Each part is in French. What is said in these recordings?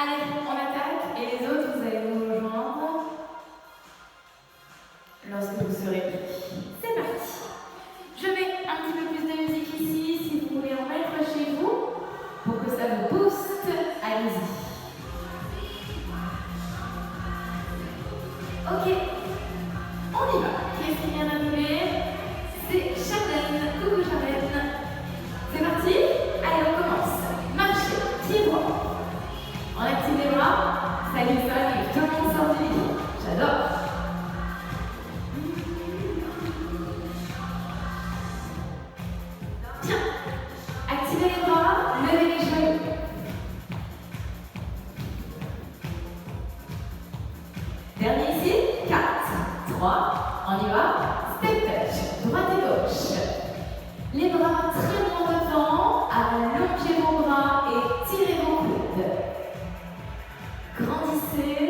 Allez, on attaque et les autres, vous allez nous rejoindre lorsque vous serez prêts. C'est parti. Je mets un petit peu plus de musique ici, si vous voulez en mettre chez vous, pour que ça vous booste. Allez-y. Ok, on y va. Qu'est-ce qui vient d'arriver? C'est Charlène. Coucou Charlène. C'est parti? Allez, on commence. Marchez, pied droit. On active les bras. Salut, salut. Tout le monde sort du lit. J'adore. Bien. Activez les bras, levez les genoux. Dernier ici. 4, 3, on y va. Step touch, droite et gauche. Les bras très loin devant, allongez vos bras et tirez vos coudes. Grandissez,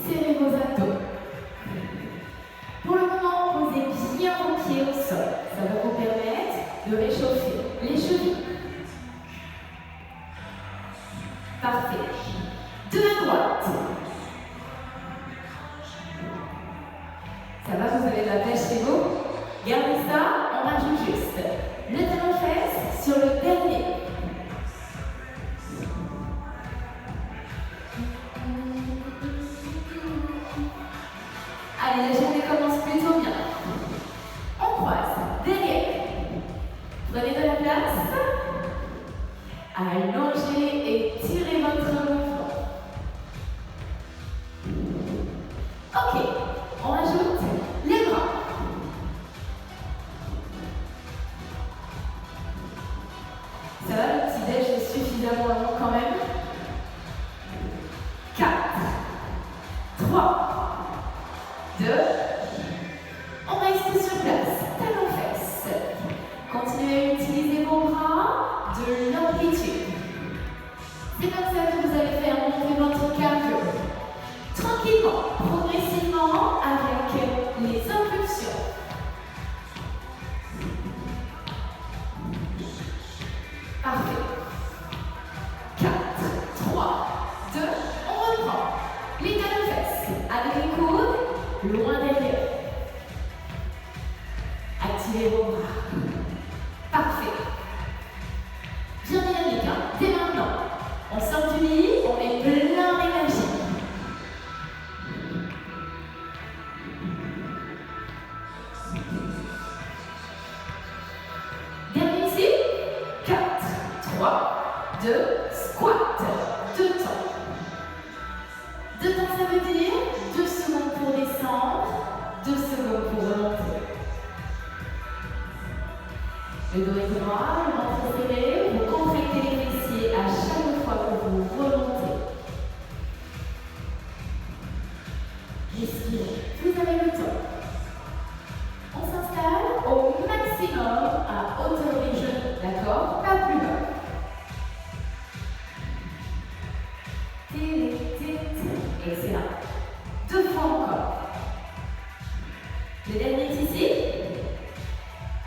serrez vos abdos. Pour le moment, posez bien vos pieds au sol. Ça va vous permettre de réchauffer les chevilles. Parfait. De la droite. Ça va, vous avez de la pêche chez vous? Gardez ça, on rajoute juste le talon-fesse sur le dernier. Allez, la journée commence plutôt bien. On croise derrière. Prenez de la place. Allongez et tirez votre mouvement. Ok, on rajoute les bras. Ça va, le petit déj est suffisamment long quand même. 4, 3, 2, on reste sur place, talons-fesses. Continuez à utiliser vos bras, de l'amplitude. C'est comme ça que vous allez faire monter votre cardio. Tranquillement, progressivement, avec les impulsions. Parfait. 4, 3, 2, on reprend. Les talons-fesses avec les coudes loin derrière. Activez vos bras. Parfait. Bien dynamique, hein? Dès maintenant. On sort du lit, on est plein d'énergie. Dernier ici. 4, 3, 2, squat. 2 temps. 2 temps, ça veut dire 2 secondes pour descendre, 2 secondes pour remonter. Le dos est droit, le ventre serré, vous contractez les fessiers à chaque fois que vous remontez. Respirez, vous avez le temps. On s'installe au maximum à hauteur des genoux, d'accord? Pas plus bas. Excellent. 2 fois encore. Le dernier est ici.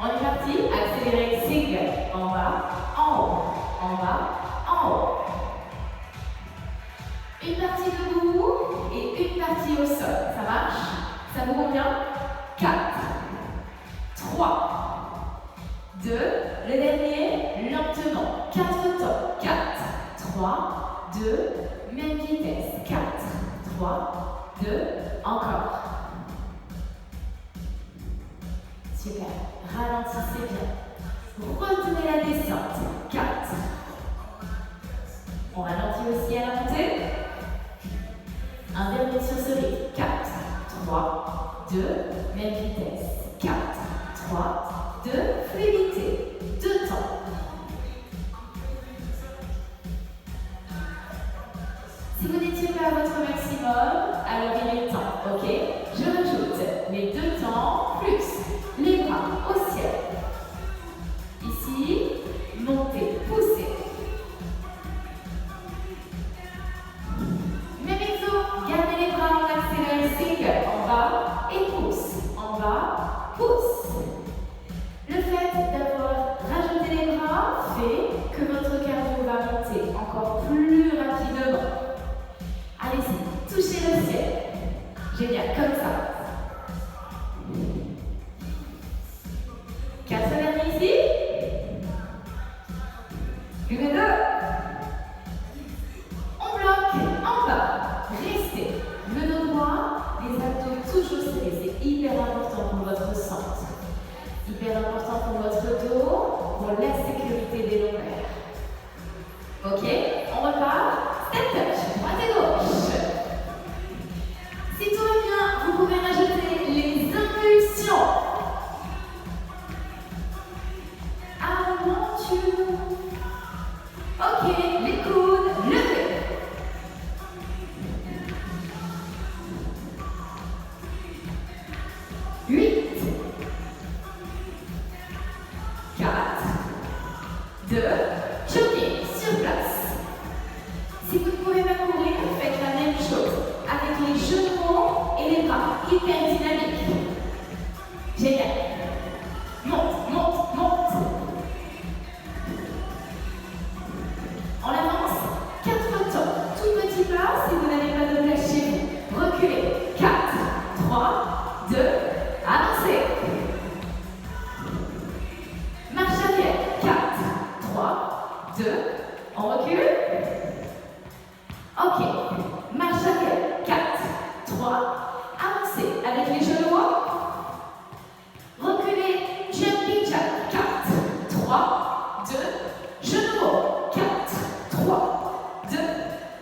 On est parti. Accélérez, single. En bas, en haut, en bas, en haut. Une partie debout et une partie au sol. Ça marche? Ça vous convient? 4, 3, 2, le dernier, lentement. 4 temps. 4, 3, 2, même vitesse. 4, 3, 2, encore. Super. Ralentissez bien. Retenez la descente. 4. On ralentit aussi à la montée. Un dernier sur ce rythme. 4, 3, 2, même vitesse. 4, 3, 2, fluidité. 2 temps. Si vous n'étiez pas à votre maximum, alors il est temps, ok? Je rajoute les 2 temps plus les bras au ciel. Ici, montez, poussez. Même exo, gardez les bras en accéléré single. En bas et pousse. En bas, pousse. Le fait d'avoir rajouté les bras fait que votre cardio va monter encore plus rapidement. Génial, comme ça. 4 derniers ici. Plus que 2. On bloque en bas. Restez. Le dos droit, les abdos toujours serrés. C'est hyper important pour votre centre. Hyper important pour votre dos, pour la sécurité des lombaires. Ok, on repart. Step touch, droite et gauche. Si tout va bien, vous pouvez rajouter les impulsions. Aventure. Ok, les coudes levés. 8, 4, 2, choquez sur place. Si vous ne pouvez pas courir, faites la même chose avec les genoux et les bras, hyper dynamique. Génial. Monte, monte, monte. On avance. 4 temps. Tout petit pas si vous n'avez pas de place chez vous. Reculez. 4, 3, 2, avancez. Marche arrière. 4, 3, 2, on recule. Ok. Marche arrière. 4, 3, avancez avec les genoux. Reculez. Jumping jack. 4, 3, 2, genoux. 4, 3, 2,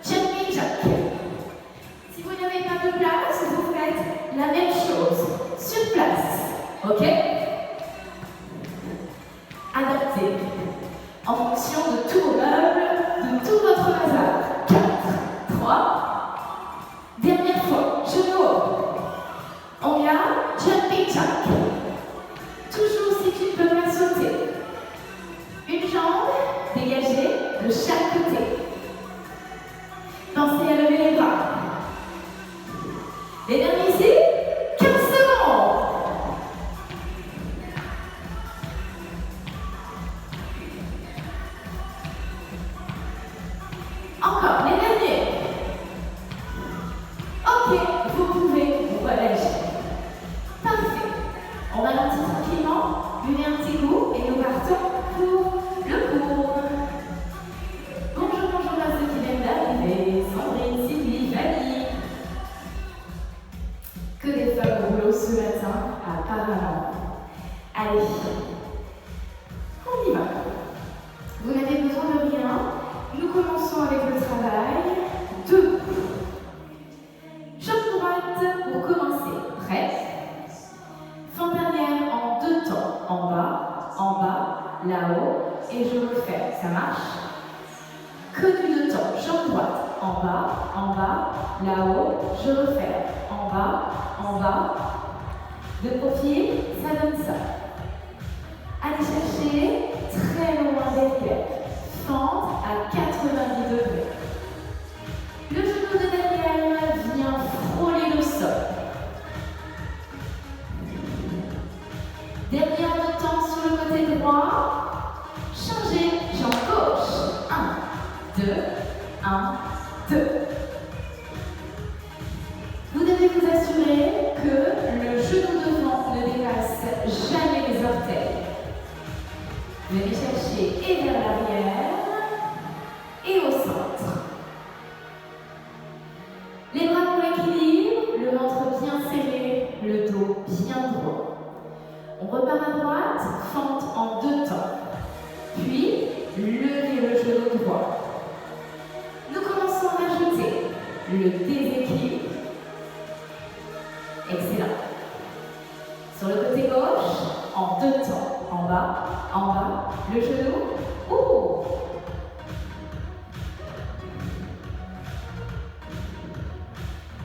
jumping jack. Si vous n'avez pas de place, vous faites la même chose sur place. Ok? Adaptez en fonction de tout vos meubles, de tout votre bazar. 4, 3, dernière fois, genoux. On y a jumping jack. Toujours si tu peux pas sauter. Une jambe dégagée de chaque côté. Pensez à lever les bras. Les derniers ici, 15 secondes. Encore, les derniers. Ok, vous pouvez vous relâcher. Parfait. On ralentit tranquillement, buvez un petit coup et nous partons pour le cours. Bonjour, bonjour à ceux qui viennent d'arriver. Sandrine, Sylvie, Fanny. Que des femmes au boulot ce matin, apparemment. Allez, on y va. Vous n'avez besoin de rien. Nous commençons avec le travail. Debout. Jambe droite pour commencer. Prêt? Fente arrière en 2 temps. En bas, là-haut. Et je refais. Ça marche? Que du 2 temps. Jambe droite. En bas, là-haut. Je refais. En bas. De profil, ça donne ça. Allez chercher très loin derrière. Fente à 90 degrés. Le genou de derrière vient frôler le sol. Derrière le temps sur le côté droit. Changez, jambe gauche. 1, 2, 1, 2. Vous devez vous assurer que le genou devant ne dépasse jamais les orteils. Venez chercher et vers l'arrière et au centre. Les bras pour l'équilibre, le ventre bien serré, le dos bien droit. On repart à droite, fente en 2 temps. Puis, levez le genou droit. Nous commençons à rajouter le déséquilibre. Excellent. Sur le côté gauche, en 2 temps. En bas, le genou. Ouh.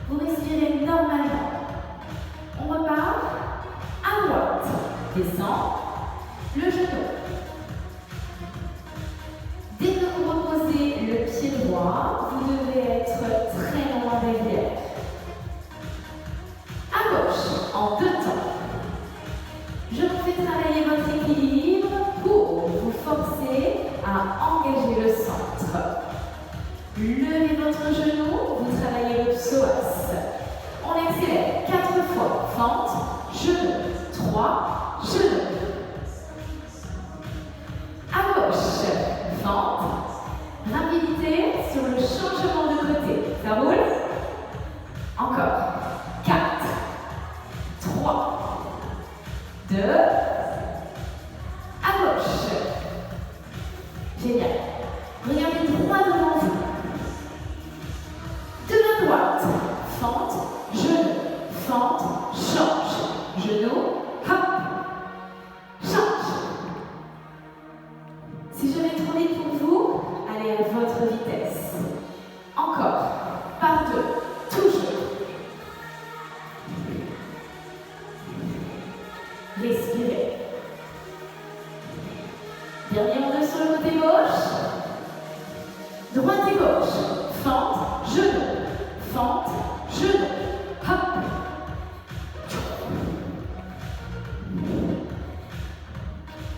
Vous respirez normalement. On repart à droite. Descend le genou. Dès que vous reposez le pied droit, vous devez être très loin derrière. À gauche, en 2 temps. Je vous fais travailler votre équilibre pour vous forcer à engager le centre. Levez votre genou, vous travaillez le psoas. On accélère. 4 fois. Fente, genou. 3, genou. À gauche. Fente. Rapidité sur le changement de côté. Ça roule? Encore. 4, 3, 2, à gauche. Génial. Regardez droit devant vous. De la droite. Fente, genou. Fente, change. Genou, hop. Change. Si je vais trop vite pour vous, allez à votre vitesse. Encore. Par 2. Toujours. Respirez. Dernier deux sur le côté gauche. Droite et gauche. Fente, genou. Fente, genou. Hop.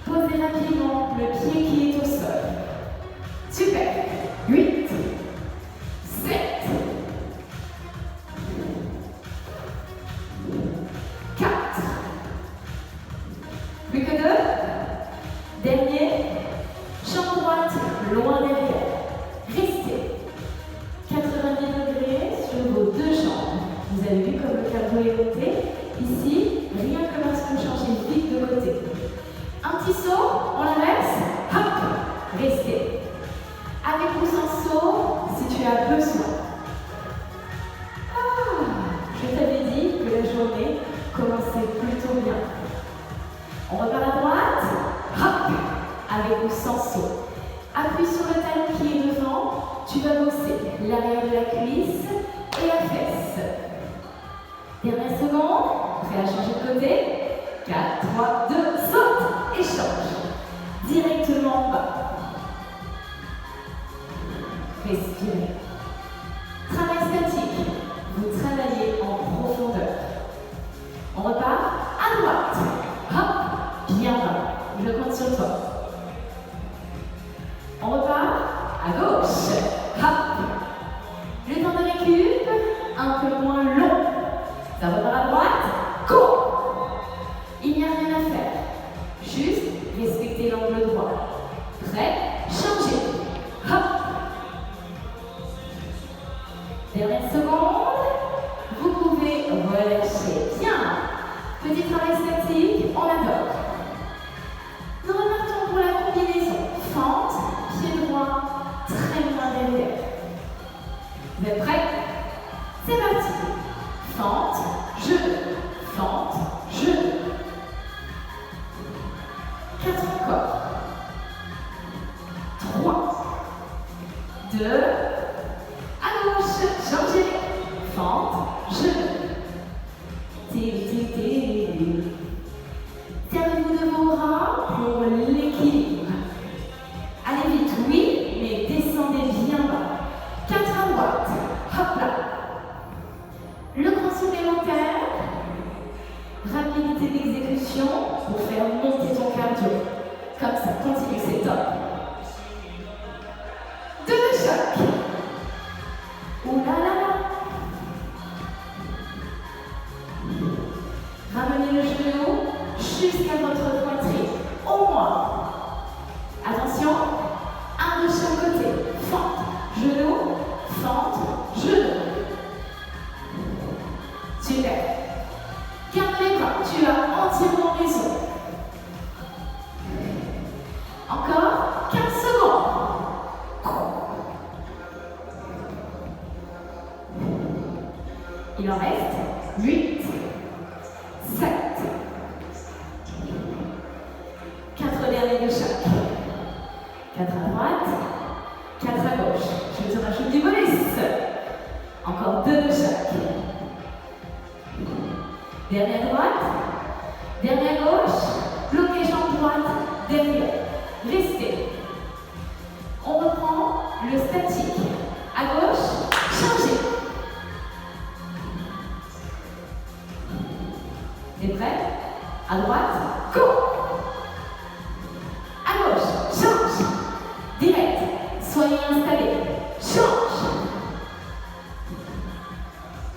Posez rapidement le pied qui est au sol. Super. 8, 7, 4. Plus que 2. Dernier. Jambe droite, loin derrière. Restez. 90 degrés sur vos deux jambes. Vous avez vu comme le cardio est monté. Ici, rien que lorsque vous changez vite de côté. Un petit saut, on l'inverse. Hop. Restez. Avec ou sans saut, si tu as besoin. Je t'avais dit que la journée commençait plutôt bien. On repart à droite. Hop. Avec ou sans saut. Appuie sur le talon qui est devant. Tu vas bosser l'arrière de la cuisse et la fesse. Dernière seconde. Prêt à changer de côté. 4, 3, 2, saute et change. Directement en bas. Respirez. Travail statique. Vous travaillez en profondeur. On repart à droite. Hop. Bien bas. Je compte sur toi. On repart à gauche. Hop. Le temps de récup, un peu moins long. Ça repart à droite. Go. Il n'y a rien à faire. Juste respecter l'angle droit. Prêt? Changez. Hop. Dernière seconde. Vous pouvez relâcher. Bien. Petit travail statique, on adore. Nous repartons pour la combinaison. Fente, pied droit, très loin derrière. Vous êtes prêts? C'est parti. Fente, genou, fente, genou. 4 encore. 3, 2, à gauche, changez. Fente, genou. Servez-vous de vos bras pour l'équilibre. Allez vite, oui, mais descendez bien bas. 4 à droite, hop là. Le grand supplémentaire, rapidité d'exécution pour faire monter ton cardio. Comme ça, continue, c'est top. 2 de choc. Ouh là là là. Ramenez le genou jusqu'à votre poitrine. Au moins. Attention. 1 de chaque côté. Fente. Genou. Fente. Genou. Super. Garde les bras. Tu as entièrement raison. Encore 15 secondes. Il en reste 8, 7, 4 derniers de chaque. 4 à droite, 4 à gauche. Je te rajoute du bonus. Encore 2 de chaque. Dernière droite, dernière gauche, bloquez jambe droite, derrière. Restez. On reprend le statique. À gauche, changez. T'es prêt? À droite, go! À gauche, change. Direct, soyez installés. Change.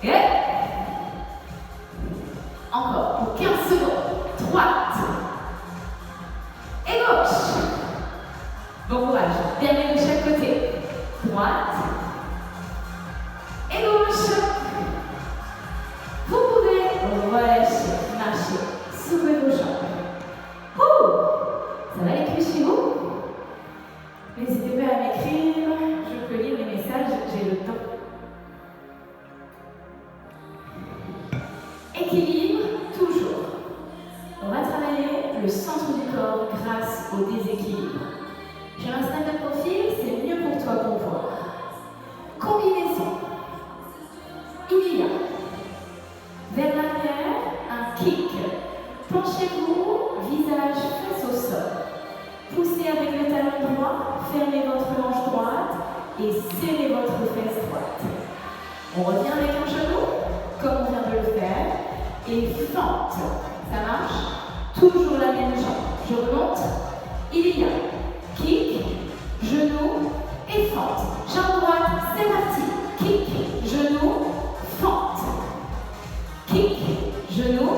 Et On revient avec un genou, comme on vient de le faire, et fente. Ça marche? Toujours la même jambe. Je remonte. Il y a kick, genou et fente. Jambe droite, c'est parti. Kick, genou, fente. Kick, genou,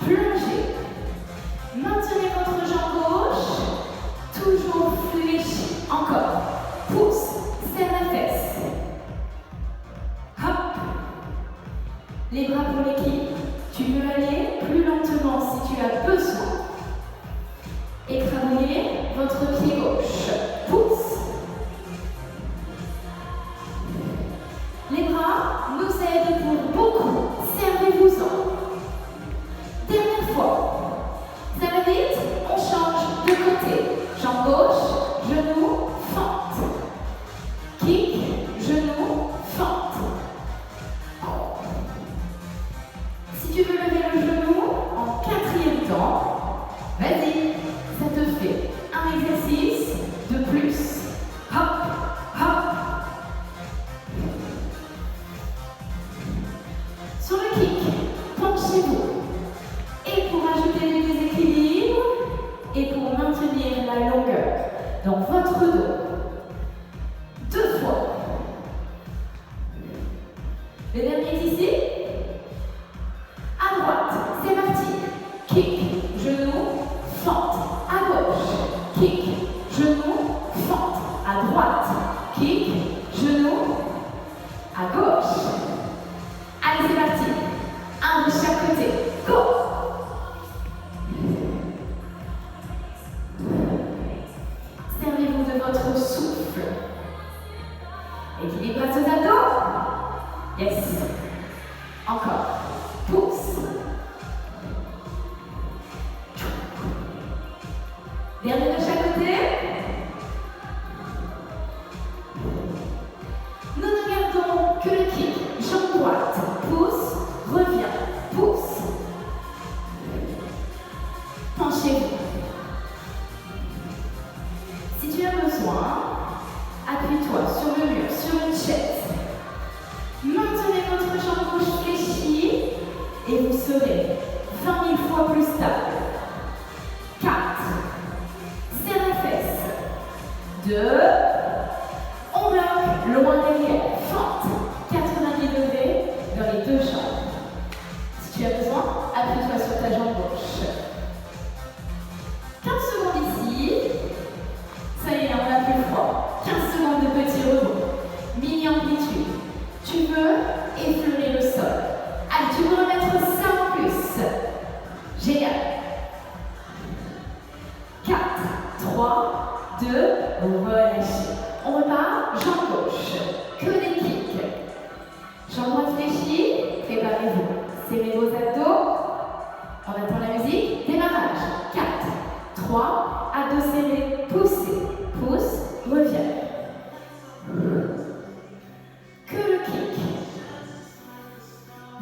plongée. Maintenez votre jambe gauche, toujours fléchie. Encore. Pousse, serre la fesse. Hop. Les bras pour l'équipe. Tu peux aller plus lentement si tu as besoin. Écrabouillez votre pied gauche. Pousse. Les bras nous aident pour beaucoup. Servez-vous-en. Dernière fois. Ça va vite? On change de côté. Jambe gauche, genou, fente. Kick, genou, fente. Si tu veux lever le genou en 4e temps, vas-y. Ça te fait un exercice de plus. Hop, hop. Sur le kick, penchez-vous. Et pour ajouter du déséquilibre, et pour maintenir la longueur dans votre dos. 2 fois. Le dernier est ici. À droite, c'est parti. Kick, genou, fente. À gauche, kick, genou, fente. À droite, kick, genou, à gauche. Allez, c'est parti. Un de chaque côté. Go! Servez-vous de votre souffle. Équilibre grâce aux abdos. Yes. Encore. Pousse. Dernier de chaque côté. Nous ne gardons que le kick. Jambe droite. Pousse. Reviens. Pousse. Penchez-vous. Si tu as besoin, appuie-toi sur le mur, sur une chaise. Maintenez votre jambe gauche fléchie et vous serez 20 000 fois plus stable. 4. Serre la fesse. 2. On bloque loin derrière. Fente. 90 degrés dans les deux jambes. Si tu as besoin, appuie-toi sur ta jambe gauche. 15 secondes ici. Ça y est, on a plus fort. 15 secondes de petit rebond. Mini-amplitude. Tu veux effleurer le sol. Allez, tu veux remettre ça en plus. Génial. 4, 3, 2, relâchez. On repart, jambe gauche. Que des kicks. Jambe droite fléchie. Préparez-vous. Serrez vos abdos. On attend la musique. Démarrage. 4, 3, abdos serrés. Poussez. Pousse. Reviens. Que le kick.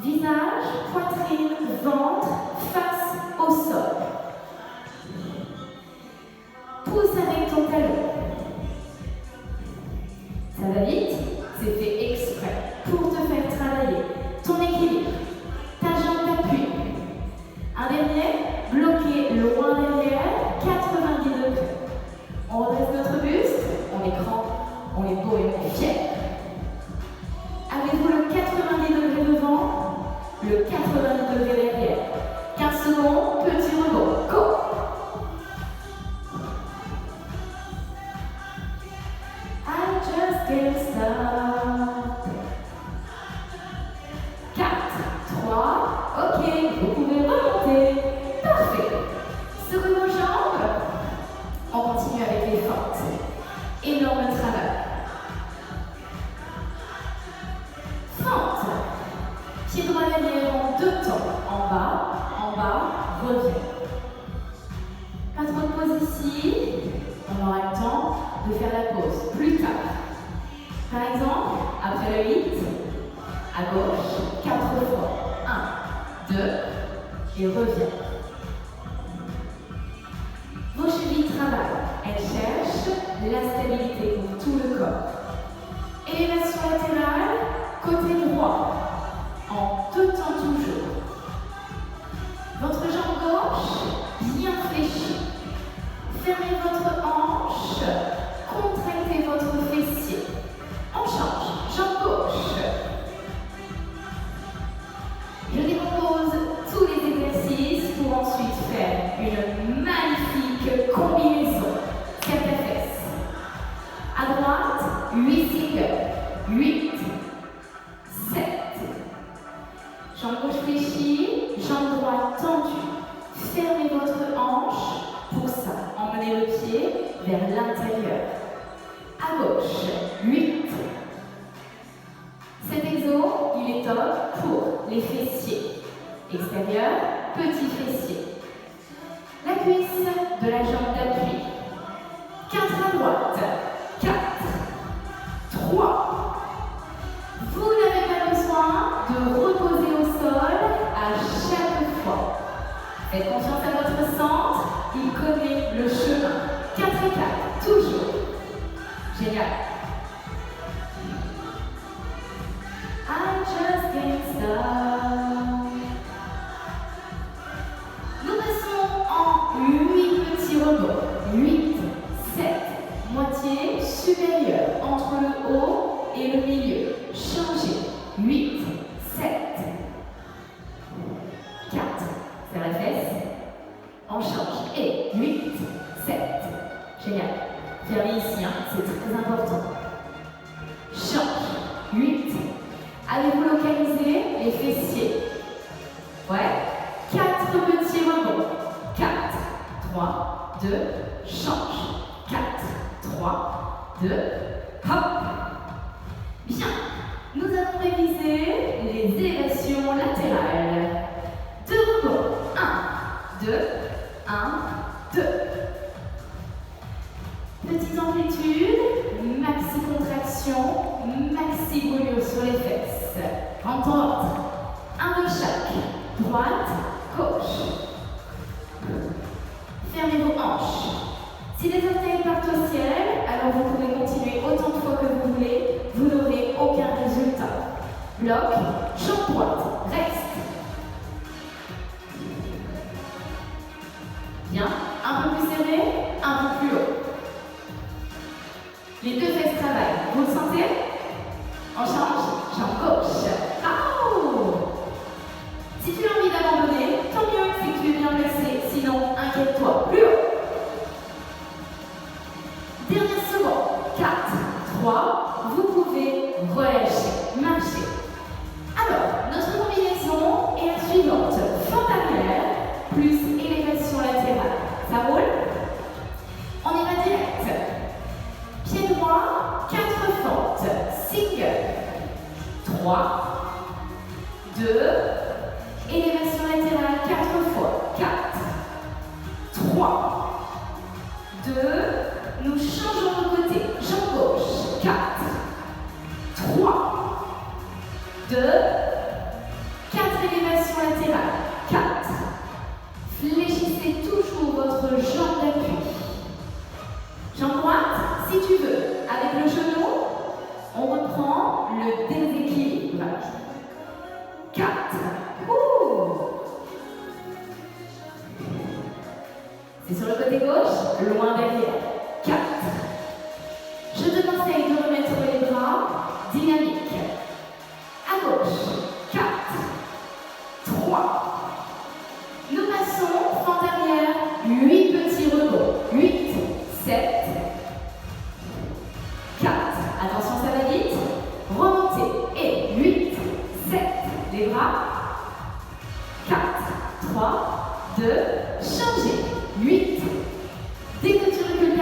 Visage, poitrine, ventre, face au sol. Pousse avec ton talon. Ça va vite? C'est fait exprès pour te faire travailler ton équilibre. Ta jambe d'appui. Un dernier, bloqué loin derrière, 90 degrés. On redresse notre buste, on est grand, on est beau et on est fier. Avez-vous le 90 degrés devant, le 90 degrés derrière. 15 secondes, petit rebond. Go! I just can't stop. 4, 3, ok, vous pouvez remonter. Parfait. Secouez vos jambes. On continue avec les fentes. Énorme travail. Fente. Pied droit derrière en 2 temps. En bas, reviens. Pas trop de pause ici. On aura le temps de faire la pause plus tard. Par exemple, après le 8, à gauche, 4 fois. 1, 2, et reviens. Vos chevilles travaillent. Elles cherchent la stabilité pour tout le corps. Élévation latérale. 3, en 2 temps toujours. Votre jambe gauche, bien fléchie. Fermez votre hanche, contractez votre fessier. On change, jambe gauche. Je décompose tous les exercices pour ensuite faire une magnifique combinaison. Cercle-fesse. À droite, 8 singles. 8, 7. Jambe gauche fléchie, jambe droite tendue. Fermez votre hanche. Pour ça, emmenez le pied vers l'intérieur. À gauche, 8. Cet exo, il est top pour les fessiers. Extérieur, petit fessier. La cuisse de la jambe d'appui. 4 à droite. 4. 3. Vous n'avez pas besoin de reposer au sol à chaque fois. Faites confiance à votre centre, il connaît le chemin. 4 et 4, toujours. Génial. I just can't stop. Nous passons en 8 petits rebonds. 8, 7, moitié supérieure entre le haut et le milieu. Changez. 8, 7, 4. Sur la fesse. On change. Et 8, 7. Génial. Fermez ici, hein, c'est très important. Change. 8. Allez-vous localiser les fessiers? Ouais. 4 petits rebonds. 4, 3, 2, change. 4, 3, 2, hop. Bien. Nous avons révisé les élévations latérales. 2 rebonds. 1, 2, 1, 2. Petite amplitude, maxi contraction, maxi brûlure sur les fesses. En droite, un de chaque. Droite, gauche. Fermez vos hanches. Si les orteils partent au ciel, alors vous pouvez continuer autant de fois que vous voulez, vous n'aurez aucun résultat. Bloc, jambe droite, reste. Bien, un peu plus serré, un peu plus haut. Les deux fesses travaillent. Vous le sentez? On change, jambe gauche. Oh! Si tu as envie d'abandonner, tant mieux, c'est que tu es bien placé. Sinon, inquiète-toi, plus haut. Dernière seconde. 4, 3, vous pouvez relâcher, marcher. Alors, notre combinaison est la suivante. Fente arrière, plus élévation latérale. Ça roule? On y va direct. Pied droit, 4 fentes. Single. 3, 2, élévation latérale 4 fois. 4, 3, 2, nous changeons de côté. Jambe gauche. 4, 3, 2, 4 élévations latérales. 4. Fléchissez toujours votre jambe d'appui. Jambe droite, si tu veux. Avec le genou, on reprend le déséquilibre. 4. C'est sur le côté gauche, loin derrière. 4. Je te conseille de remettre les bras dynamiques. À gauche. 4. 3. Nous passons, fente arrière, 8 petits rebonds. 8, 7, 4. Attention, ça va vite. Remontez. Et 8, 7. Les bras. 4, 3, 2. Changez. 8. Dès que tu recules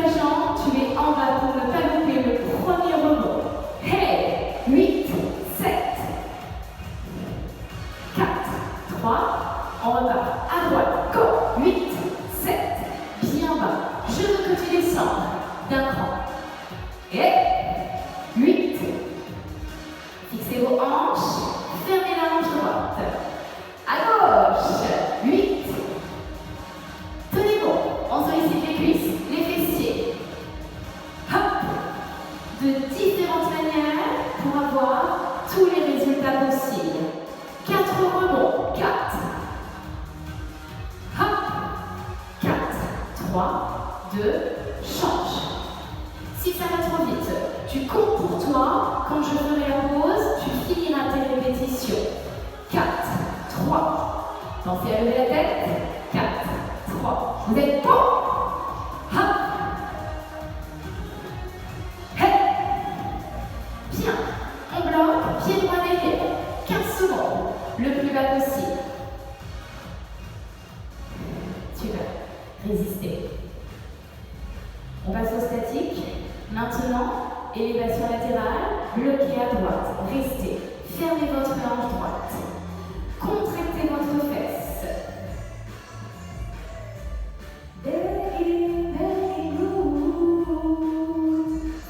Pensez à lever la tête. 4, 3. Vous êtes bon? Hop. Hey. Bien. On bloque. Pied droit derrière. 15 secondes. Le plus bas possible. Super. Résistez. On passe au statique. Maintenant, élévation latérale, bloquez à droite. Restez. Fermez votre hanche droite. Contractez votre fesse.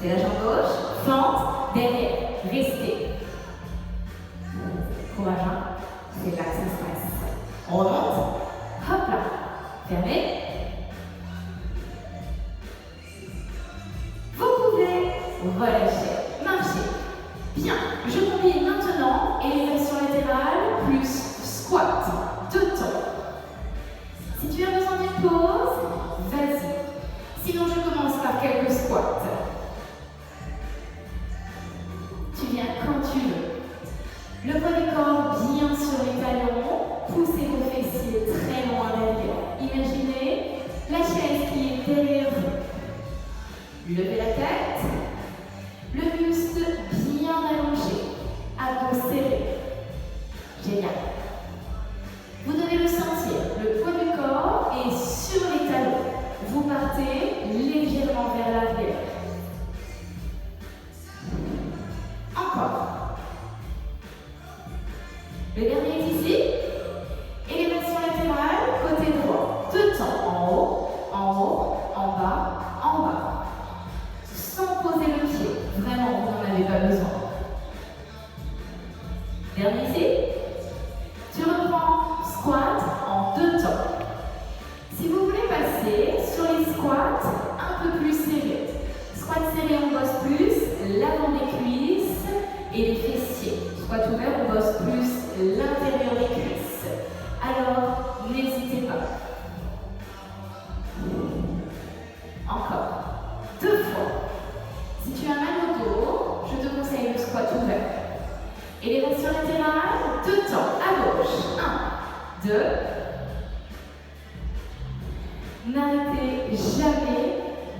C'est la jambe gauche. Fente, derrière. Restez. Courage, hein? C'est là que ça se passe. On remonte. Hop là. Fermez. Relâchez, marchez. Bien, je combine maintenant élévation latérale plus squat. 2 temps. Si tu as besoin d'une pause, vas-y. Sinon, je commence par quelques squats. Tu viens quand tu veux. Le poids du corps bien sur les talons. Poussez vos fessiers très loin derrière. Imaginez la chaise qui est derrière vous. Levez la tête. Le buste bien allongé, abdos serrés. Génial. Vous devez le sentir, le poids du corps est sur les talons. Vous partez légèrement vers l'arrière. Encore. Le dernier est ici. Élévation latérale, côté droit. 2 temps, en haut, en bas, en bas. Sans poser le pied. Vraiment, vous n'en avez pas besoin. Dernier ici. Tu reprends squat en 2 temps. Si vous voulez passer sur les squats un peu plus serrés. Squat serré, on bosse plus l'avant des cuisses et les fessiers. Squat ouvert, on bosse plus l'intérieur des cuisses. Alors, n'hésitez pas. Encore. 2 fois. Si tu as mal au dos, je te conseille le squat ouvert. Élévation latérale, 2 temps, à gauche. 1, 2. N'arrêtez jamais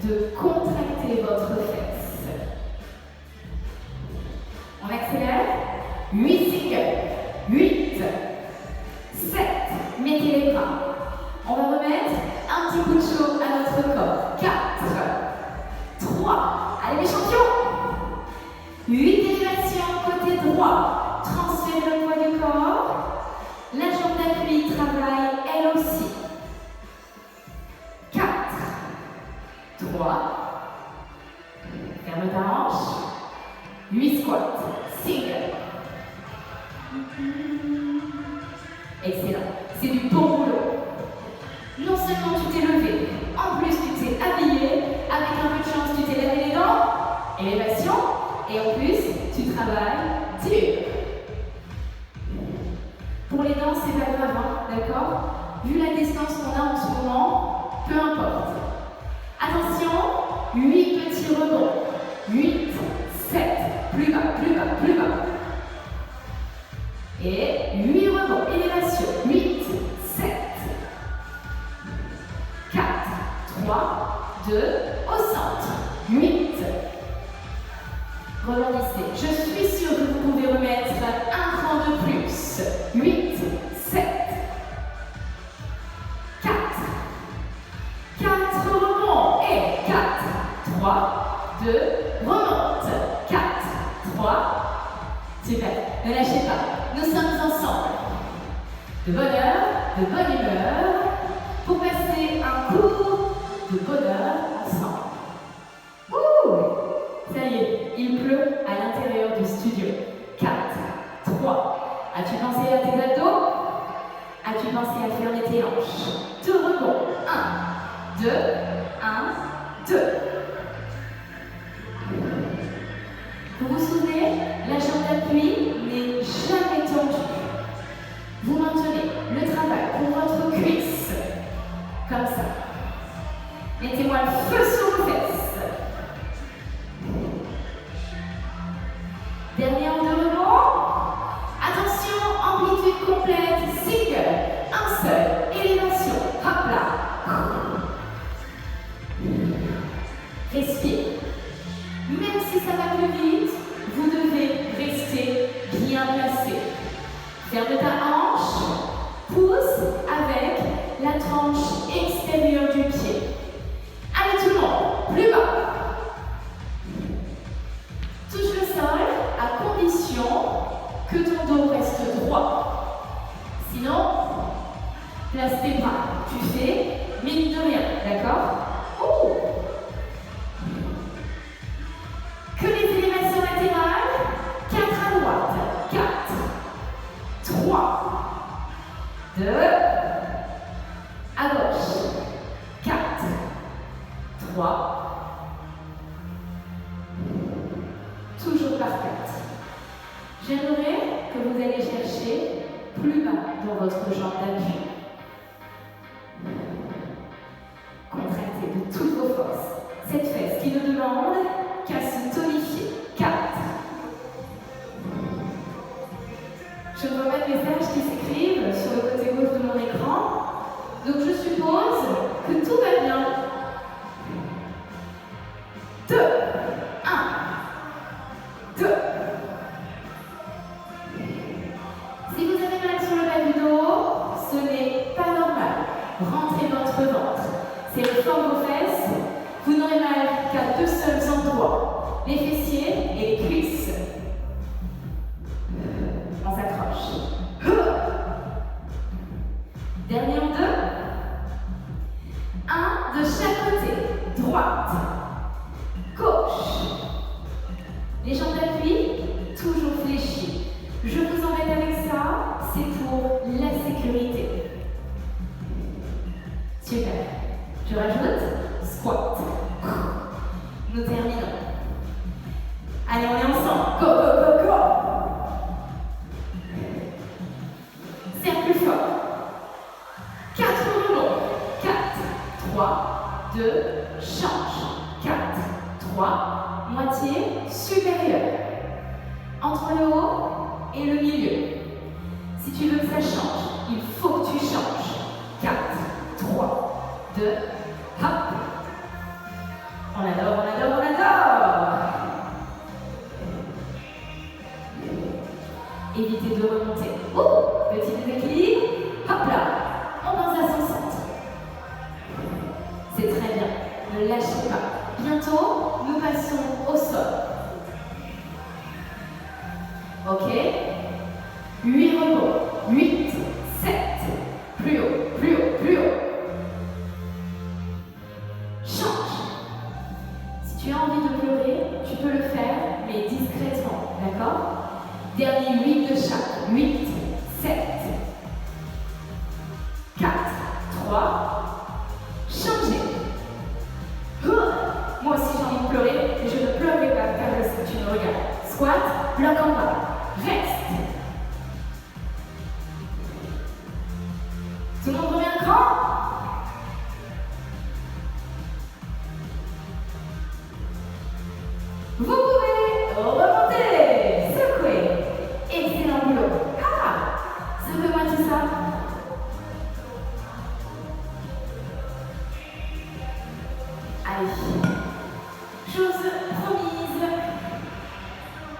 de contracter votre fesse. On accélère. 8 singles. 8, 7. Mettez les bras. On va remettre un petit coup de chaud à notre corps. 4, 3. Allez les champions. 8 élévations côté droit. Transférez le poids du corps. La jambe d'appui travaille elle aussi. 4, 3. Ferme ta hanche. 8 squats. Single. Excellent. C'est du bon boulot. Non seulement tu t'es levé, en plus tu t'es habillé, avec un peu de chance tu t'es lavé les dents, élévation, et en plus tu travailles dur. Pour les dents, c'est pas grave, hein, d'accord? Vu la distance qu'on a en ce moment, peu importe. Attention, 8 petits rebonds. 8, 7, plus bas, plus bas, plus bas. Et 8 rebonds, élévation. 8, 7, 4, 3, 2, au centre. 8. Rebondissez. Je suis sûre que vous pouvez remettre un cran de plus. 8, 7, 4, 4 rebonds et 4, 3, 2, remonte. 4, 3. Super. Ne lâchez pas. Nous sommes ensemble. De bonne heure, de bonne humeur, pour passer un cours de bonheur ensemble. Ouh! Ça y est, il pleut à l'intérieur du studio. 4, 3. As-tu pensé à tes abdos? As-tu pensé à fermer tes hanches? 2 rebonds. 1, 2, 1, 2. Vous vous souvenez, la jambe d'appui n'est jamais tendue. Vous maintenez le travail pour votre cuisse. Comme ça. Mettez-moi le feu sur vos fesses. Dernier en 2 rebonds. Attention, amplitude complète. Single. 1 Ferme ta hanche, pousse avec la tranche extérieure du pied. Allez tout le monde, plus bas. Touche le sol à condition que ton dos reste droit. Sinon, place tes bras. Tu fais mine de rien, d'accord? Que les élévations latérales. 4 à droite. 4, 3, 2, à gauche. 4, 3, toujours par 4. J'aimerais que vous alliez chercher plus bas dans votre jambe d'appui. Contractez de toutes vos forces cette fesse qui ne demande qu'à se tonifier. 4. Je ne vois pas de messages qui s'écrivent sur le côté gauche de mon écran, donc je suppose que tout va bien. 2, 1, 2. Si vous avez mal sur le bas du dos, ce n'est pas normal. Rentrez votre ventre. C'est le fort de vos fesses. Vous n'aurez mal qu'à 2 seuls endroits, les fessiers et les cuisses. On s'accroche. Dernier en 2. 1 de chaque côté. Droite, gauche. Les jambes d'appui, toujours fléchies. Je vous embête avec ça, c'est pour la sécurité. Super. Je rajoute squat. Nous terminons. Allez, on est ensemble. Go, go, go, go. Serre plus fort. 4 rebonds. 4, 3, 2, change. 4, 3, moitié supérieure. Entre le haut et le milieu. Si tu veux que ça change, il faut que tu changes. 4, 3, 2, hop. On adore, on adore, on adore. Évitez de remonter. Oh, petit déséquilibre. Hop là. On pense à son centre. C'est très bien. Ne lâchez pas. Bientôt, nous passons au sol. Ok. 8 rebonds. 8, 7. Plus haut, plus haut, plus haut. Change. Si tu as envie de pleurer, tu peux le faire, mais discrètement. D'accord? Dernier 8 de chaque. 8, 7, 4, 3. Changez. Moi aussi j'ai envie de pleurer, mais je ne pleurerai pas car je sais que tu me regardes. Squat, bloc en bas. Reste. Tout le monde revient un cran? Vous pouvez remonter, secouer. Excellent boulot. Ah! Secouez-moi tout ça. Allez. Chose promise.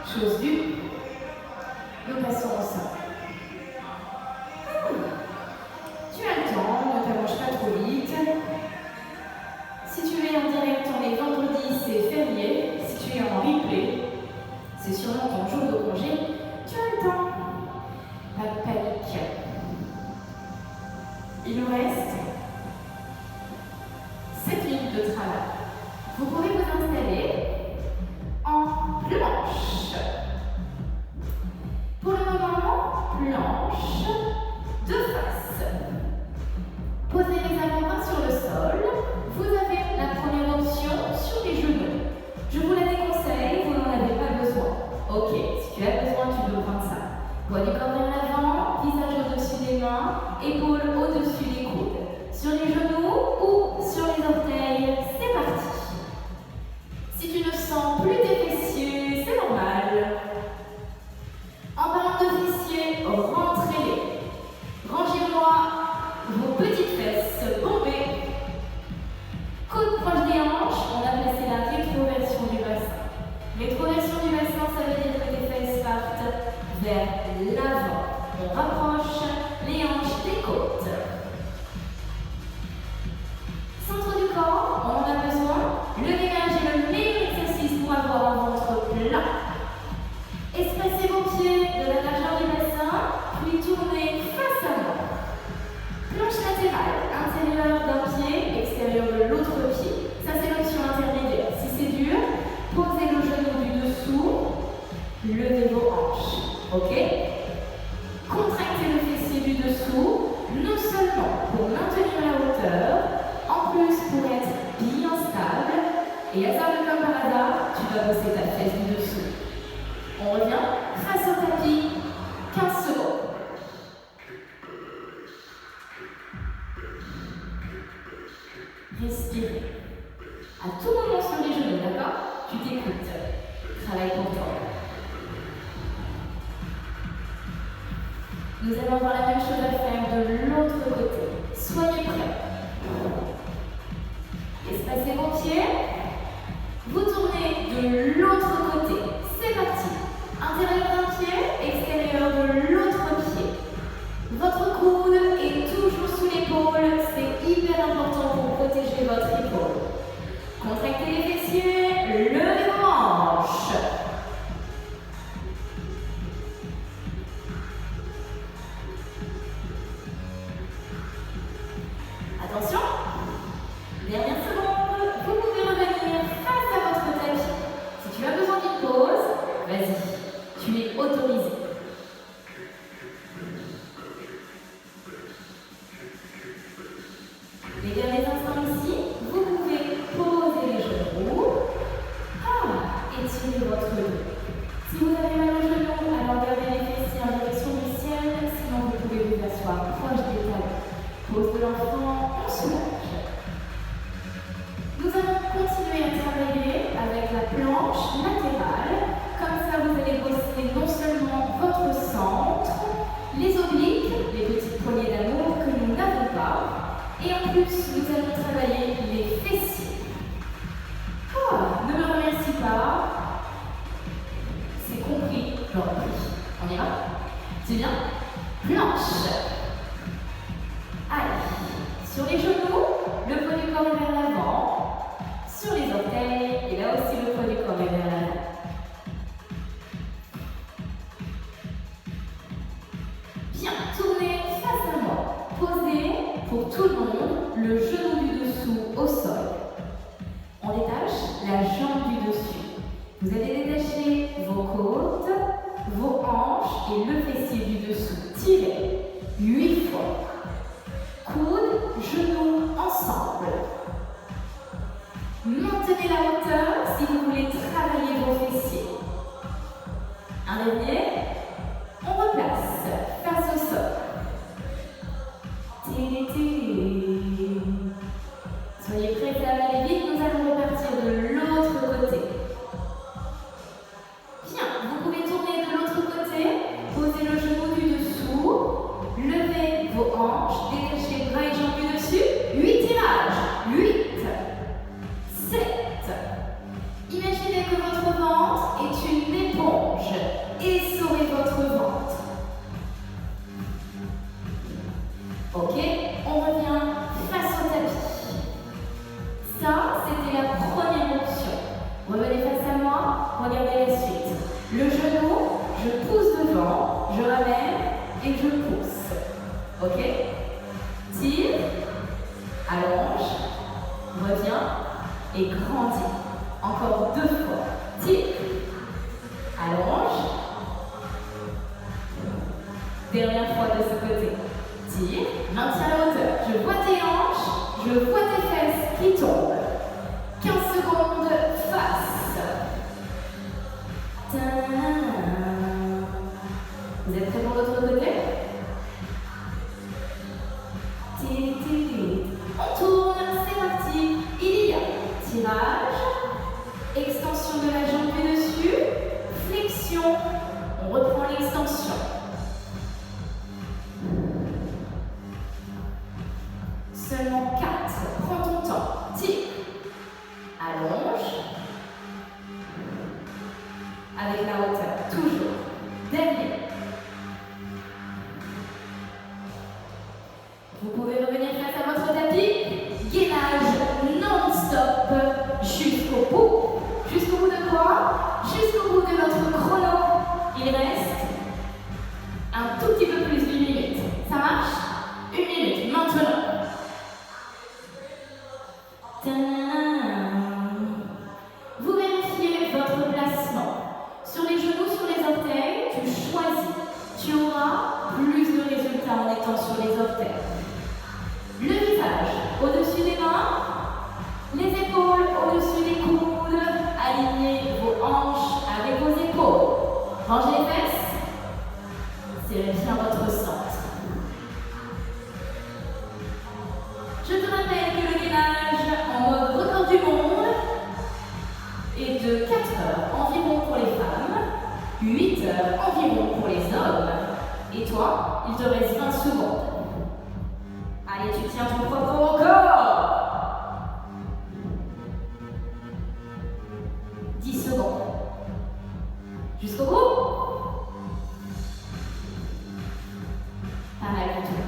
Chose due. Nous passons au sol. Tu as le temps, ne t'allonge pas trop vite. Si tu es en direct, on est vendredi, c'est férié. Si tu es en replay, c'est sûrement ton jour de congé. Tu as le temps. Pas de panique. Il nous reste 7 minutes de travail. Vous pouvez vous installer en planche. Pour le moment, planche de face. Posez les avant-bras sur le sol. Vous avez la première option sur les genoux. Je vous la déconseille, vous n'en avez pas besoin. Ok, si tu as besoin, tu peux prendre ça. Poignets corps vers l'avant, visage au-dessus des mains, épaules au-dessus des coudes. Sur les genoux ou sur les orteils, c'est parti. Si tu ne sens plus tes fessiers, c'est normal. En parlant de fessiers, rentrez-les. Rangez-moi vos petites fesses bombées. Coude proche des hanches, on a placé la rétroversion du bassin. Rétroversion du bassin, ça veut dire que tes fesses partent vers l'avant. On rapproche les hanches des côtes. Centre du corps, on en a besoin. Le gainage est le meilleur exercice pour avoir un ventre plat. Espacez vos pieds de la largeur du bassin, puis tournez face à moi. Planche latérale, intérieur d'un pied, extérieur de l'autre pied. Ça, c'est l'option intermédiaire. Si c'est dur, posez le genou du dessous, levez vos hanches. Ok? Contractez le fessier du dessous, non seulement pour maintenir la hauteur, en plus pour être bien stable. Et hasard de comme par hasard, tu vas bosser ta fesse du dessous. On revient face au tapis, 15 secondes. Respirez. À tout moment sur les genoux, d'accord? Tu t'écoutes. Travaille pour toi. Nous allons avoir la même chose à faire de l'autre côté. Soyez prêts. Espacez vos pieds. Vous tournez de l'autre côté. C'est parti. Intérieur d'un pied, extérieur de l'autre pied. Votre coude est toujours sous l'épaule. C'est hyper important pour protéger votre épaule. Contractez les fessiers, levez vos hanches. Attention, dernière seconde, vous pouvez revenir face à votre tapis. Si tu as besoin d'une pause, vas-y, tu es autorisé. Les derniers instants ici, vous pouvez poser les genoux. Étirez votre dos. Si vous avez mal au genou, alors gardez les fessiers en direction du ciel. Sinon, vous pouvez vous asseoir proche des talons. Pose de l'enfant, on soulage. Nous allons continuer à travailler avec la planche latérale. Comme ça, vous allez bosser non seulement votre centre, les obliques, les petites poignées d'amour que nous n'avons pas. Et en plus, nous allons travailler les fessiers. Ne me remercie pas. C'est compris dans le prix. On y va? C'est bien? Planche. Allez. Sur les genoux, le poids du corps est vers l'avant. Sur les orteils, et là aussi le poids du corps est vers l'avant. Bien, tournez face à moi. Posez pour tout le monde le genou du dessous au sol. On détache la jambe du dessus. Vous allez détacher vos côtes, vos hanches et le fessier du dessous. Tirez 8 fois. Coudes, genoux ensemble. Maintenez la hauteur si vous voulez travailler vos fessiers. Un dernier. On replace face au sol. Soyez prêts à aller vite, nous allons repartir de l'autre côté. Bien, vous pouvez tourner de l'autre côté, posez le genou du dessous, levez vos hanches, détachez bras et jambes du dessus. 8 tirages. 8, 7. Imaginez que votre ventre est une éponge. Essorez votre ventre. Ok, on revient face au tapis. Ça, c'était la première option. Revenez face à moi, regardez la suite. Le genou, je pousse devant, je ramène et je pousse. Ok? Tire, allonge, reviens et grandis. Encore 2 fois. Tire, allonge. Dernière fois de ce côté. Tire, maintiens la hauteur. Je vois tes hanches, je vois tes fesses qui tombent. 15 secondes, face. Vous êtes prêts pour l'autre côté? On tourne, c'est parti. Il y a tirage, extension de la jambe du dessus, flexion. On reprend l'extension. Seulement 4. Prends ton temps. Tire. Serrez bien votre centre. Je te rappelle que le gainage en mode record du monde est de 4 heures environ pour les femmes, 8 heures environ pour les hommes. Et toi, il te reste 20 secondes. Allez, tu tiens ton propre record. 10 secondes. Jusqu'au bout. Pas mal du tout.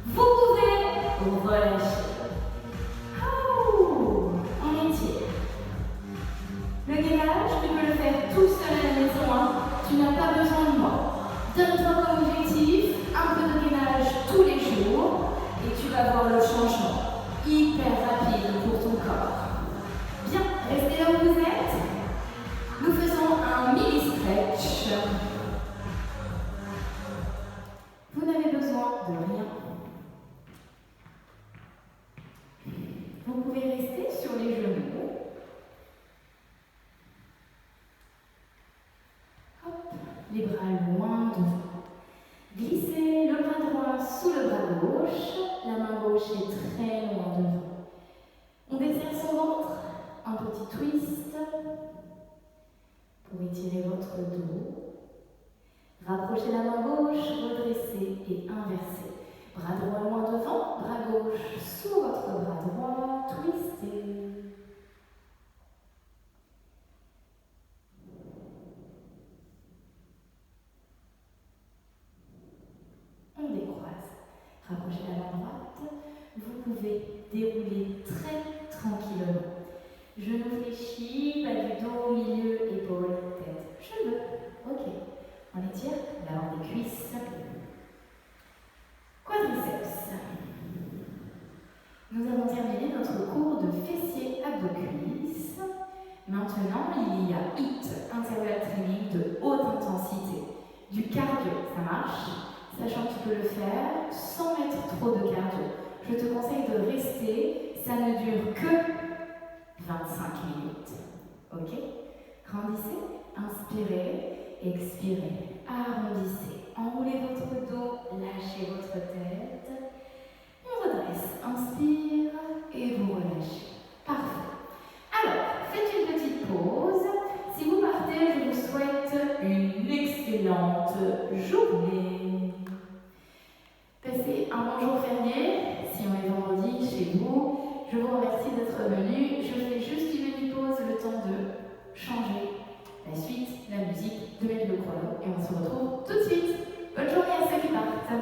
Vous pouvez relâcher. Oh, on étire. Le gainage, tu peux le faire tout seul à la maison. Hein. Tu n'as pas besoin de moi. Donne-toi comme objectif un peu de gainage tous les jours et tu vas voir le changement hyper rapide pour ton corps. Bien, restez là où vous êtes. Nous faisons un mini stretch. Vous n'avez besoin de rien. Vous pouvez rester sur les genoux. Hop, les bras loin devant. Glissez le bras droit sous le bras gauche. La main gauche est très loin devant. On desserre son ventre. Un petit twist pour étirer votre dos. Rapprochez la main gauche, redressez et inversez. Bras droit loin devant, bras gauche sous votre bras droit, twistez. On décroise. Rapprochez la main droite. Vous pouvez dérouler très tranquillement. Genou fléchi, bas du dos, milieu, épaules, tête, cheveux. Ok. On étire l'avant des cuisses. Quadriceps. Nous avons terminé notre cours de fessiers abdos-cuisses. Maintenant, il y a HIIT, interval training de haute intensité. Du cardio, ça marche, sachant que tu peux le faire sans mettre trop de cardio. Je te conseille de rester, ça ne dure que 25 minutes. Ok? Grandissez, inspirez, expirez, arrondissez, enroulez votre dos, lâchez votre tête. On redresse, inspire et vous relâchez. Parfait. Alors, faites une petite pause. Si vous partez, je vous souhaite une excellente journée. Passez un bon jour férié, si on est vendredi chez vous. Je vous remercie d'être venus. Je fais juste une mini pause, le temps de changer la suite, la musique, de mettre le chrono et on se retrouve tout de suite. Bonne journée à ceux qui partent.